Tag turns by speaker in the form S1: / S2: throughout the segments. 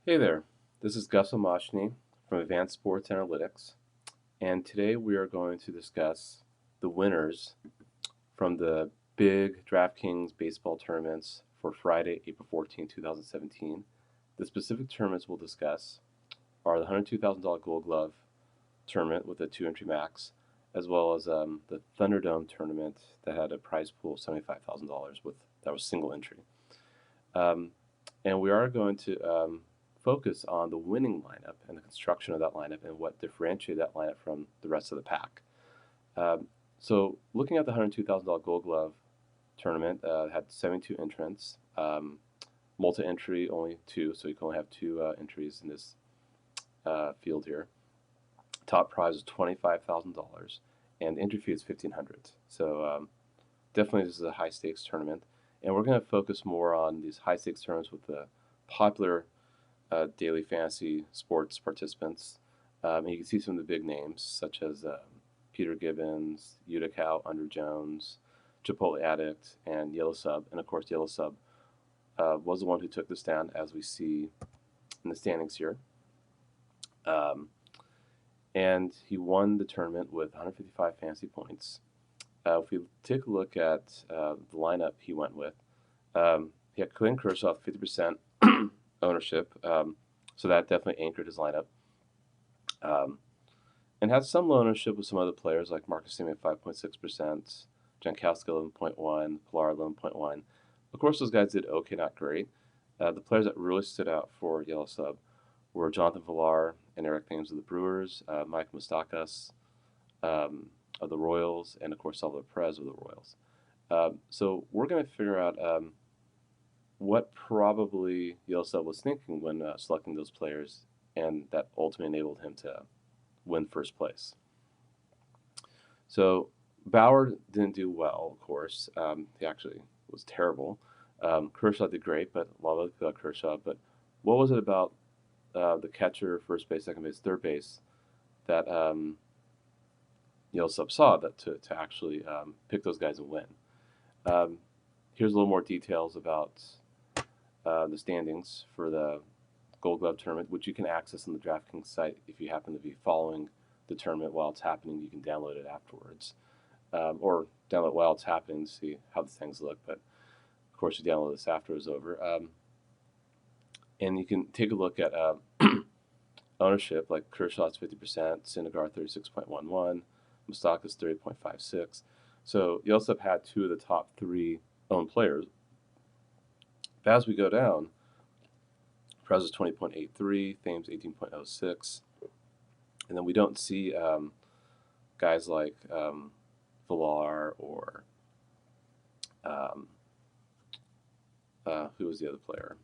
S1: Hey there, this is Gus Amashny from Advanced Sports Analytics, and today we are going to discuss the winners from the big DraftKings baseball tournaments for Friday, April 14, 2017. The specific tournaments we'll discuss are the $102,000 Gold Glove tournament with a 2 entry max, as well as the Thunderdome tournament that had a prize pool of $75,000 with that was single entry. Um, and we are going to focus on the winning lineup and the construction of that lineup and what differentiated that lineup from the rest of the pack. Um, so, looking at the $102,000 Gold Glove tournament, had 72 entrants. Multi-entry only two, so you can only have two entries in this field here. Top prize is $25,000, and entry fee is $1,500. So definitely this is a high stakes tournament, and we're going to focus more on these high stakes tournaments with the popular daily fantasy sports participants. And you can see some of the big names such as Peter Gibbons, Utica, Under Jones, Chipotle Addict, and Yellow Sub. And of course, Yellow Sub was the one who took the stand, as we see in the standings here. Um, and he won the tournament with 155 fantasy points. If we take a look at the lineup he went with, he had Clayton Kershaw 50% ownership, so that definitely anchored his lineup. Um, and had some low ownership with some other players like Marcus Semien 5.6%, Jankowski 11.1, Pilar 11.1. Of course, those guys did okay, not great. The players that really stood out for Yellow Sub were Jonathan Villar and Eric Thames of the Brewers, Mike Moustakas of the Royals, and of course Salvador Perez of the Royals. So we're going to figure out what probably Yellow Sub was thinking when selecting those players, and that ultimately enabled him to win first place. So Bauer didn't do well, of course. He actually was terrible. Kershaw did great, but a lot of people about Kershaw. But what was it about the catcher, first base, second base, third base that Yellow Sub saw that to actually pick those guys and win? Here's a little more details about the standings for the Gold Glove tournament, which you can access on the DraftKings site if you happen to be following the tournament while it's happening. You can download it afterwards, or download it while it's happening to see how the things look. But of course, you download this after it's over, and you can take a look at ownership. Like Kershaw's 50%, Syndergaard 36.11, Moustakas 30.56. So you also had two of the top three owned players. But as we go down, Perez is 20.83, Thames 18.06, and then we don't see guys like Villar or who was the other player?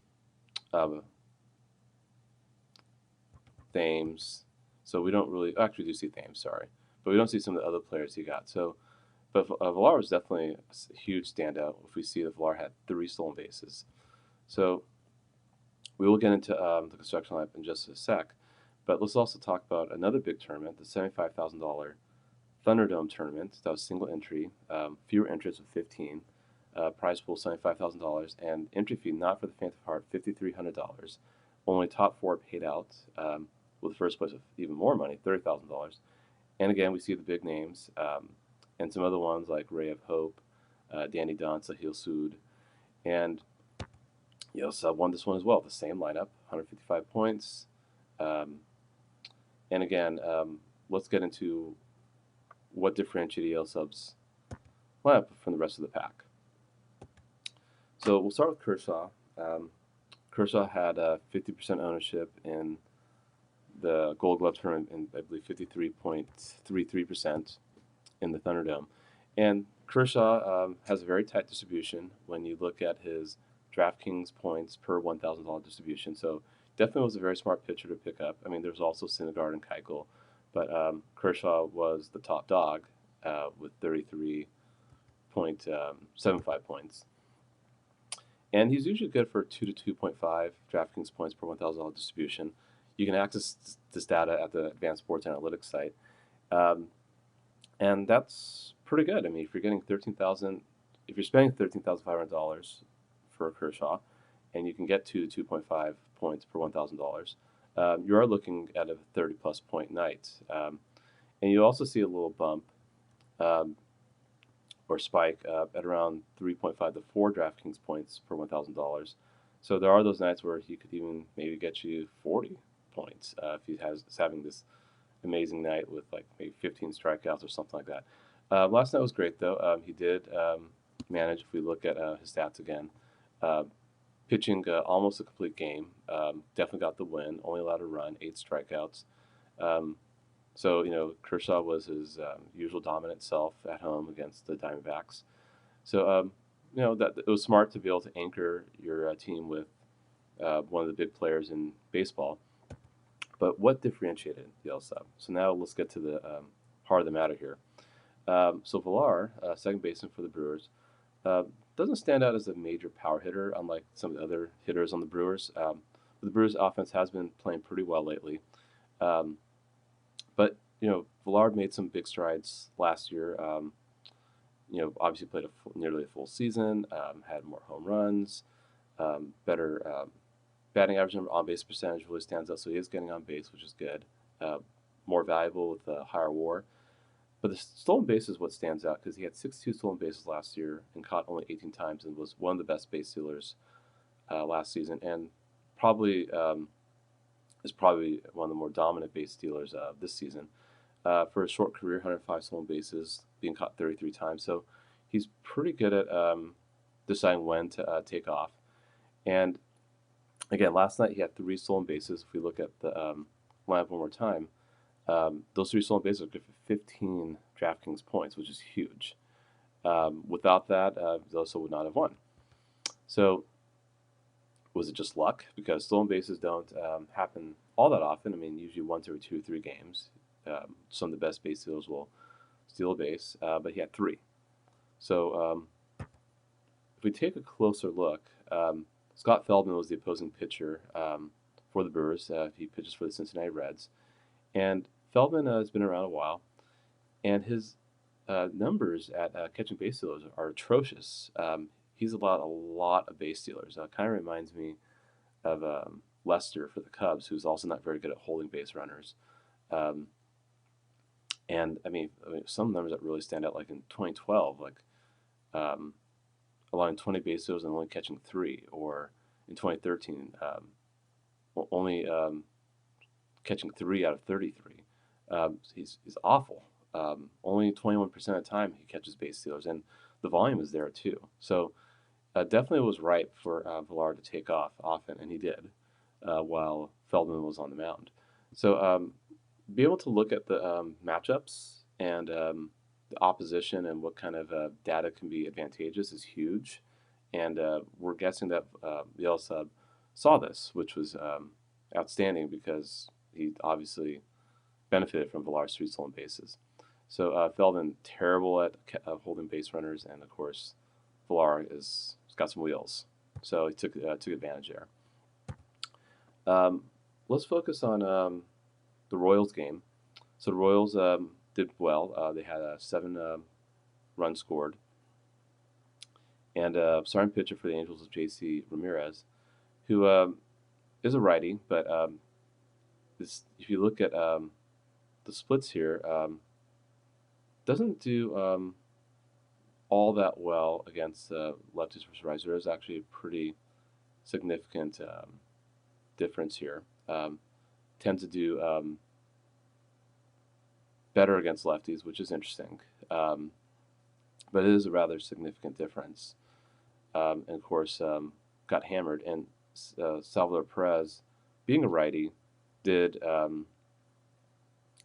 S1: Thames. So we don't really actually do see Thames, sorry, but we don't see some of the other players he got. So, but Villar was definitely a huge standout. If we see that Villar had 3 stolen bases, so we will get into the construction lineup in just a sec. But let's also talk about another big tournament, the $75,000 Thunderdome tournament. That was single entry, fewer entries with 15. Prize pool $75,000, and entry fee not for the faint of heart $5,300. Only top four paid out, with the first place with even more money, $30,000. And again, we see the big names, and some other ones like Ray of Hope, Danny Don, Sahil Sood, and Yellow Sub won this one as well. The same lineup, 155 points. And again, let's get into what differentiated Yellow Sub's lineup from the rest of the pack. So we'll start with Kershaw. Kershaw had 50% ownership in the Gold Glove tournament, and I believe 53.33% in the Thunderdome. And Kershaw has a very tight distribution when you look at his DraftKings points per $1,000 distribution. So definitely was a very smart pitcher to pick up. I mean, there's also Syndergaard and Keuchel, but Kershaw was the top dog with 33.75 points. And he's usually good for 2 to 2.5 DraftKings points per $1,000 distribution. You can access this data at the Advanced Sports Analytics site. And that's pretty good. I mean, if you're getting if you're spending $13,500 for Kershaw, and you can get 2.5 points per $1,000, you are looking at a 30-plus point night. And you also see a little bump um, or spike at around 3.5 to 4 DraftKings points per $1,000. So there are those nights where he could even maybe get you 40 points if is having this amazing night with like maybe 15 strikeouts or something like that. Last night was great though. He did manage, if we look at his stats again, uh, pitching almost a complete game. Definitely got the win. Only allowed a run, 8 strikeouts. Um, so, Kershaw was his usual dominant self at home against the Diamondbacks. So, that it was smart to be able to anchor your team with one of the big players in baseball. But what differentiated the L sub? So now let's get to the heart of the matter here. So Villar, second baseman for the Brewers, uh, doesn't stand out as a major power hitter, unlike some of the other hitters on the Brewers. But the Brewers' offense has been playing pretty well lately. Um, but Villar made some big strides last year. Obviously played nearly a full season, had more home runs, better batting average, on base percentage really stands out. So he is getting on base, which is good. More valuable with a higher WAR. But the stolen base is what stands out because he had 62 stolen bases last year and caught only 18 times and was one of the best base stealers last season, and probably is probably one of the more dominant base stealers this season. For a short career, 105 stolen bases, being caught 33 times. So he's pretty good at deciding when to take off. And again, last night he had 3 stolen bases. If we look at the lineup one more time, those 3 stolen bases are good for 15 DraftKings points, which is huge. Without that, they also would not have won. So was it just luck? Because stolen bases don't happen all that often. I mean, usually once every 2 or 3 games. Some of the best base stealers will steal a base, but he had 3. So if we take a closer look, Scott Feldman was the opposing pitcher for the Brewers. He pitches for the Cincinnati Reds. And Feldman has been around a while, and his numbers at catching base stealers are atrocious. He's allowed a lot of base stealers. Kind of reminds me of Lester for the Cubs, who's also not very good at holding base runners. And I mean, some numbers that really stand out, like in 2012, like allowing 20 base stealers and only catching 3, or in 2013, only catching 3 out of 33. He's awful. Only 21% of the time he catches base stealers, and the volume is there too. So definitely was ripe for Villar to take off often, and he did, while Feldman was on the mound. So be able to look at the matchups and the opposition and what kind of data can be advantageous is huge. And we're guessing that the L sub saw this, which was outstanding because he obviously benefited from Villar's 3 stolen bases. So Feldman, terrible at holding base runners, and of course Villar has got some wheels. So he took advantage there. Let's focus on the Royals game. So the Royals did well. They had 7 runs scored. And starting pitcher for the Angels is J.C. Ramirez, who is a righty, but if you look at the splits here, doesn't do all that well against lefties versus righties. There is actually a pretty significant difference here. Tends to do better against lefties, which is interesting. But it is a rather significant difference. And of course, got hammered. And Salvador Perez, being a righty, did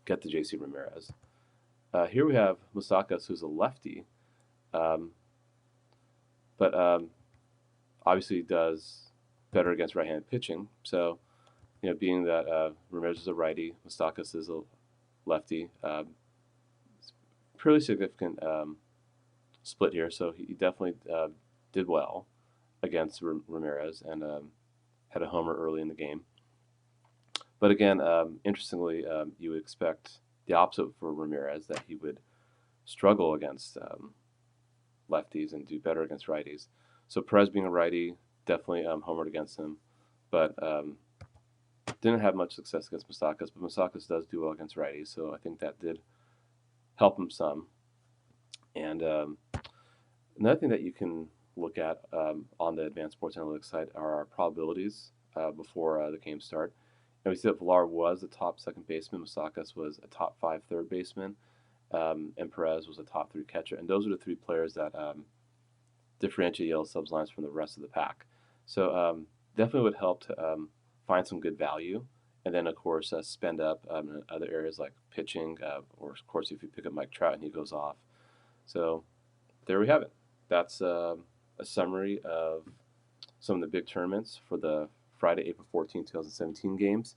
S1: get to J.C. Ramirez. Here we have Moustakas, who's a lefty, but obviously does better against right-handed pitching. So, being that Ramirez is a righty, Moustakas is a lefty, pretty significant split here. So he definitely did well against Ramirez and had a homer early in the game. But again, interestingly, you would expect the opposite for Ramirez, that he would struggle against lefties and do better against righties. So Perez, being a righty, definitely homered against him, but didn't have much success against Moustakas. But Moustakas does do well against righties, so I think that did help him some. And another thing that you can look at on the advanced sports analytics side are our probabilities before the games start. And we see that Villar was a top second baseman, Moustakas was a top 5 third baseman, and Perez was a top 3 catcher. And those are the 3 players that differentiate Yellow Subs lines from the rest of the pack. So definitely would help to find some good value. And then, of course, spend up in other areas like pitching, or, of course, if you pick up Mike Trout and he goes off. So there we have it. That's a summary of some of the big tournaments for the Friday, April 14, 2017 games.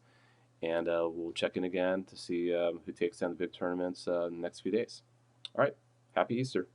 S1: And we'll check in again to see who takes down the big tournaments in the next few days. All right. Happy Easter.